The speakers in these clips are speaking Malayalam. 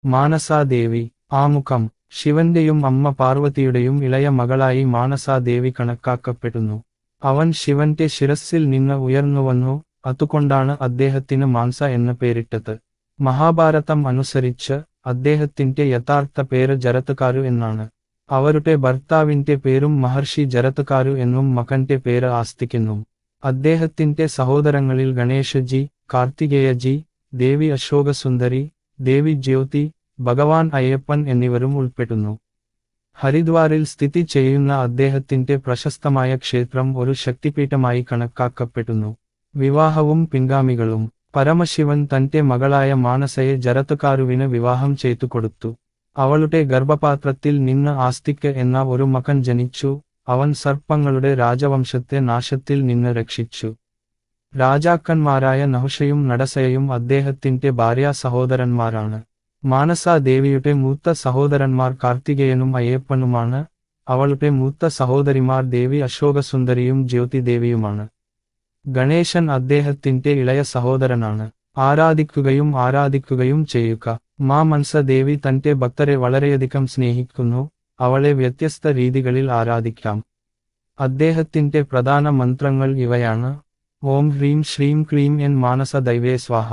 മാനസാദേവി. ആമുഖം. ശിവന്റെയും അമ്മ പാർവതിയുടെയും ഇളയ മകളായി മാനസാദേവി കണക്കാക്കപ്പെടുന്നു. അവൻ ശിവന്റെ ശിരസ്സിൽ നിന്ന് ഉയർന്നുവന്നു, അതുകൊണ്ടാണ് അദ്ദേഹത്തിന് മാൻസ എന്ന് പേരിട്ടത്. മഹാഭാരതം അനുസരിച്ച് അദ്ദേഹത്തിന്റെ യഥാർത്ഥ പേര് ജരത്കാരു എന്നാണ്. അവരുടെ ഭർത്താവിന്റെ പേരും മഹർഷി ജരത്കാരു എന്നും മകന്റെ പേര് ആസ്തികെന്നും. അദ്ദേഹത്തിന്റെ സഹോദരങ്ങളിൽ ഗണേശജി, കാർത്തികേയജി, ദേവി അശോകസുന്ദരി, ദേവി ജ്യോതി, ഭഗവാൻ അയ്യപ്പൻ എന്നിവരും ഉൾപ്പെടുന്നു. ഹരിദ്വാറിൽ സ്ഥിതി ചെയ്യുന്ന അദ്ദേഹത്തിന്റെ പ്രശസ്തമായ ക്ഷേത്രം ഒരു ശക്തിപീഠമായി കണക്കാക്കപ്പെടുന്നു. വിവാഹവും പിൻഗാമികളും. പരമശിവൻ തന്റെ മകളായ മാനസയെ ജരത്കാരുവിന് വിവാഹം ചെയ്തു കൊടുത്തു. അവളുടെ ഗർഭപാത്രത്തിൽ നിന്ന് ആസ്തിക് എന്ന ഒരു മകൻ ജനിച്ചു. അവൻ സർപ്പങ്ങളുടെ രാജവംശത്തെ നാശത്തിൽ നിന്ന് രക്ഷിച്ചു. രാജാക്കന്മാരായ നഹുഷയും നടസയയും അദ്ദേഹത്തിന്റെ ഭാര്യാ സഹോദരന്മാരാണ്. മാനസാദേവിയുടെ മൂത്ത സഹോദരന്മാർ കാർത്തികേയനും അയ്യപ്പനുമാണ്. അവളുടെ മൂത്ത സഹോദരിമാർ ദേവി അശോകസുന്ദരിയും ജ്യോതിദേവിയുമാണ്. ഗണേശൻ അദ്ദേഹത്തിന്റെ ഇളയ സഹോദരനാണ്. ആരാധിക്കുകയും ചെയ്യുക. മാനസദേവി തന്റെ ഭക്തരെ വളരെയധികം സ്നേഹിക്കുന്നു. അവളെ വ്യത്യസ്ത രീതികളിൽ ആരാധിക്കാം. അദ്ദേഹത്തിന്റെ പ്രധാന മന്ത്രങ്ങൾ ഇവയാണ്: ഓം ഹ്രീം ശ്രീം ക്ലീം എൻ മാനസ ദൈവേ സ്വാഹ.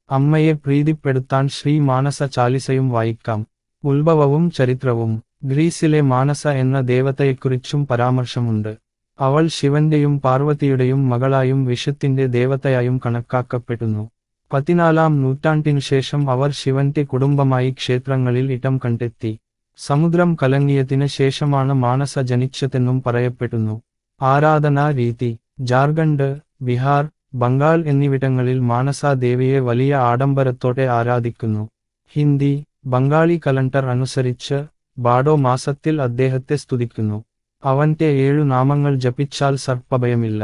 അമ്മയെ പ്രീതിപ്പെടുത്താൻ ശ്രീ മാനസ ചാലിസയും വായിക്കാം. ഉത്ഭവവും ചരിത്രവും. ഗ്രീസിലെ മാനസ എന്ന ദേവതയെക്കുറിച്ചും പരാമർശമുണ്ട്. അവൾ ശിവന്റെയും പാർവതിയുടെയും മകളായും വിഷത്തിന്റെ ദേവതയായും കണക്കാക്കപ്പെടുന്നു. 14-ാം നൂറ്റാണ്ടിനുശേഷം അവർ ശിവന്റെ കുടുംബമായി ക്ഷേത്രങ്ങളിൽ ഇടം കണ്ടെത്തി. സമുദ്രം കലങ്ങിയതിന് ശേഷമാണ് മാനസ ജനിച്ചതെന്നും പറയപ്പെടുന്നു. ആരാധനാ രീതി. ജാർഖണ്ഡ്, ബിഹാർ, ബംഗാൾ എന്നിവിടങ്ങളിൽ മാനസാദേവിയെ വലിയ ആഡംബരത്തോടെ ആരാധിക്കുന്നു. ഹിന്ദി, ബംഗാളി കലണ്ടർ അനുസരിച്ച് ബാഡോ മാസത്തിൽ അദ്ദേഹത്തെ സ്തുതിക്കുന്നു. അവന്റെ 7 നാമങ്ങൾ ജപിച്ചാൽ സർപ്പഭയമില്ല.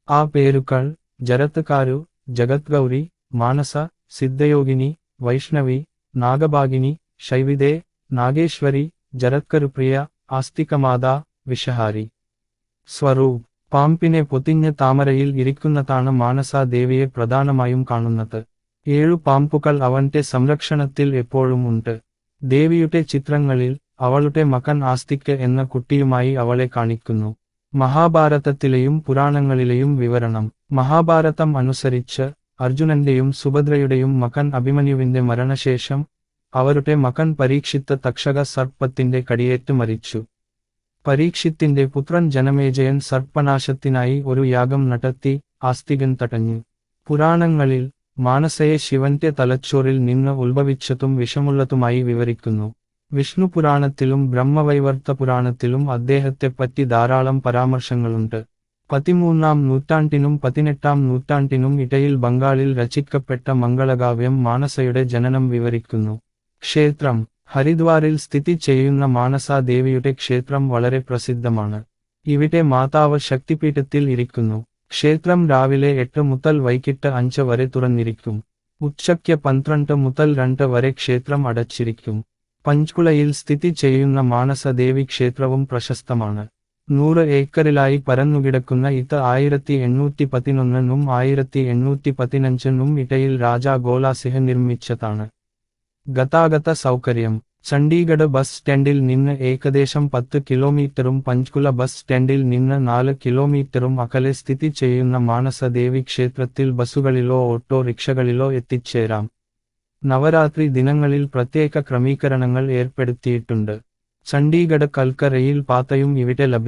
ആ പേരുകൾ: ജരത്കാരു, ജഗദ്ഗൗരി, മാനസ, സിദ്ധയോഗിനി, വൈഷ്ണവി, നാഗഭാഗിനി, ശൈവിതേ, നാഗേശ്വരി, ജരത്കരുപ്രിയ, ആസ്തികമാതാ, വിഷഹാരി. സ്വരൂപ്. പാമ്പിനെ പൊതിഞ്ഞ താമരയിൽ ഇരിക്കുന്നതാണ് മാനസാദേവിയെ പ്രധാനമായും കാണുന്നത്. 7 പാമ്പുകൾ അവന്റെ സംരക്ഷണത്തിൽ എപ്പോഴും ഉണ്ട്. ദേവിയുടെ ചിത്രങ്ങളിൽ അവളുടെ മകൻ ആസ്തിക് എന്ന കുട്ടിയുമായി അവളെ കാണിക്കുന്നു. മഹാഭാരതത്തിലെയും പുരാണങ്ങളിലെയും വിവരണം. മഹാഭാരതം അനുസരിച്ച് അർജുനന്റെയും സുഭദ്രയുടെയും മകൻ അഭിമന്യുവിന്റെ മരണശേഷം അവരുടെ മകൻ പരീക്ഷിത്ത് തക്ഷക സർപ്പത്തിന്റെ കടിയേറ്റ് മരിച്ചു. പരീക്ഷിത്തിന്റെ പുത്രൻ ജനമേജയൻ സർപ്പനാശത്തിനായി ഒരു യാഗം നടത്തി. ആസ്തികൻ തടഞ്ഞു. പുരാണങ്ങളിൽ മാനസയെ ശിവന്റെ തലച്ചോറിൽ നിന്ന് ഉത്ഭവിച്ചതും വിഷമുള്ളതുമായി വിവരിക്കുന്നു. വിഷ്ണു പുരാണത്തിലും ബ്രഹ്മവൈവർത്ത പുരാണത്തിലും അദ്ദേഹത്തെപ്പറ്റി ധാരാളം പരാമർശങ്ങളുണ്ട്. 13-ാം നൂറ്റാണ്ടിനും 18-ാം നൂറ്റാണ്ടിനും ഇടയിൽ ബംഗാളിൽ രചിക്കപ്പെട്ട മംഗളകാവ്യം മാനസയുടെ ജനനം വിവരിക്കുന്നു. ക്ഷേത്രം. ഹരിദ്വാറിൽ സ്ഥിതി ചെയ്യുന്ന മാനസാദേവിയുടെ ക്ഷേത്രം വളരെ പ്രസിദ്ധമാണ്. ഇവിടെ മാതാവ് ശക്തിപീഠത്തിൽ ഇരിക്കുന്നു. ക്ഷേത്രം രാവിലെ 8 മുതൽ വൈകിട്ട് 5 വരെ തുറന്നിരിക്കും. ഉച്ചയ്ക്ക് 12 മുതൽ 2 വരെ ക്ഷേത്രം അടച്ചിരിക്കും. പഞ്ച്കുളയിൽ സ്ഥിതി ചെയ്യുന്ന മാനസദേവി ക്ഷേത്രവും പ്രശസ്തമാണ്. 100 ഏക്കറിലായി പരന്നുകിടക്കുന്ന ഇത് 1811-നും 1815-നും ഇടയിൽ രാജാ ഗോലാസിംഹ നിർമ്മിച്ചതാണ്. ഗതാഗത സൗകര്യം. ചണ്ഡീഗഡ് ബസ് സ്റ്റാൻഡിൽ നിന്ന് ഏകദേശം 10 കിലോമീറ്ററും പഞ്ച്കുല ബസ് സ്റ്റാൻഡിൽ നിന്ന് 4 കിലോമീറ്ററും അകലെ സ്ഥിതി ചെയ്യുന്ന മാനസദേവി ക്ഷേത്രത്തിൽ ബസുകളിലോ ഓട്ടോ റിക്ഷകളിലോ എത്തിച്ചേരാം. നവരാത്രി ദിനങ്ങളിൽ പ്രത്യേക ക്രമീകരണങ്ങൾ ഏർപ്പെടുത്തിയിട്ടുണ്ട്. ചണ്ഡീഗഡ് കൽക്ക റെയിൽ പാതയും ഇവിടെ ലഭ്യമാണ്.